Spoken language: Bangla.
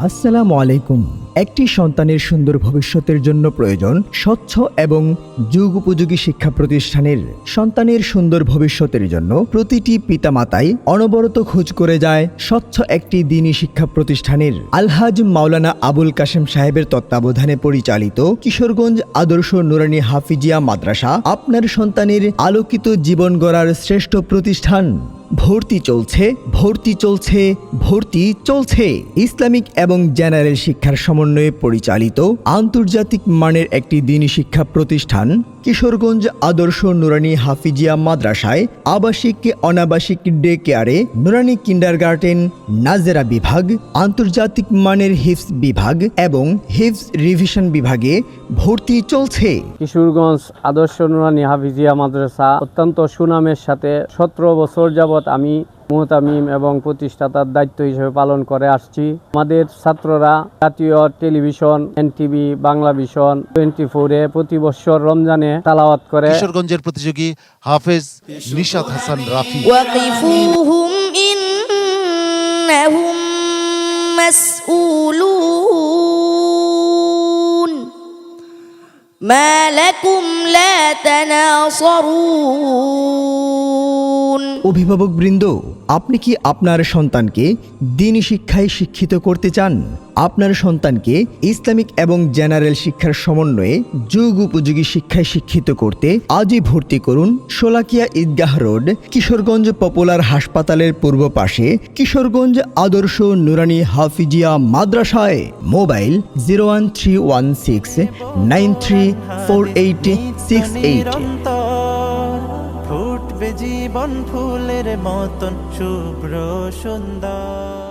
আসসালামু আলাইকুম। একটি সন্তানের সুন্দর ভবিষ্যতের জন্য প্রয়োজন স্বচ্ছ এবং যুগোপযোগী শিক্ষা প্রতিষ্ঠানের। সন্তানের সুন্দর ভবিষ্যতের জন্য প্রতিটি পিতামাতাই অনবরত খোঁজ করে যায় স্বচ্ছ একটি দ্বীনি শিক্ষা প্রতিষ্ঠানের। আলহাজ মাওলানা আবুল কাশেম সাহেবের তত্ত্বাবধানে পরিচালিত কিশোরগঞ্জ আদর্শ নুরানী হাফিজিয়া মাদ্রাসা আপনার সন্তানের আলোকিত জীবন গড়ার শ্রেষ্ঠ প্রতিষ্ঠান। ভর্তি চলছে, ভর্তি চলছে, ভর্তি চলছে। ইসলামিক এবং জেনারেল শিক্ষার সমন্বয়ে পরিচালিত আন্তর্জাতিক মানের একটি দ্বীনি শিক্ষা প্রতিষ্ঠান কিশোরগঞ্জ আদর্শ নুরানী হাফিজিয়া মাদ্রাসায় আবাসিক অনাবাসিক ডে কেয়ারে, নুরানী কিন্ডারগার্টেন, নাজেরা বিভাগ, আন্তর্জাতিক মানের হিফজ বিভাগ এবং হিফজ রিভিশন বিভাগে ভর্তি চলছে। কিশোরগঞ্জ আদর্শ নুরানী হাফিজিয়া মাদ্রাসা অত্যন্ত সুনামের সাথে 17 বছর যাবৎ আমি মুহতামিম এবং প্রতিষ্ঠাতার দায়িত্ব হিসেবে পালন করে আসছি। আমাদের ছাত্ররা জাতীয় টেলিভিশন, এনটিভি, বাংলা ভিশন, 24-এ প্রতি বছর রমজানে তেলাওয়াত করে। কিশোরগঞ্জের প্রতিযোগী হাফেজ নিশাত হাসান রাফি। ওয়াকিফুহুম ইন্নাহুম মাসউলুন মা লাকুম লা তানাসারুন। অভিভাবকবৃন্দ, আপনি কি আপনার সন্তানকে দ্বীনি শিক্ষায় শিক্ষিত করতে চান? আপনার সন্তানকে ইসলামিক এবং জেনারেল শিক্ষার সমন্বয়ে যুগ উপযোগী শিক্ষায় শিক্ষিত করতে আজই ভর্তি করুন শোলাকিয়া ঈদগাহ রোড, কিশোরগঞ্জ পপুলার হাসপাতালের পূর্ব পাশে কিশোরগঞ্জ আদর্শ নুরানী হাফিজিয়া মাদ্রাসায়। মোবাইল 01316934868। ফুটবে জীবন ফুলের মতন শুভ্র সুন্দর।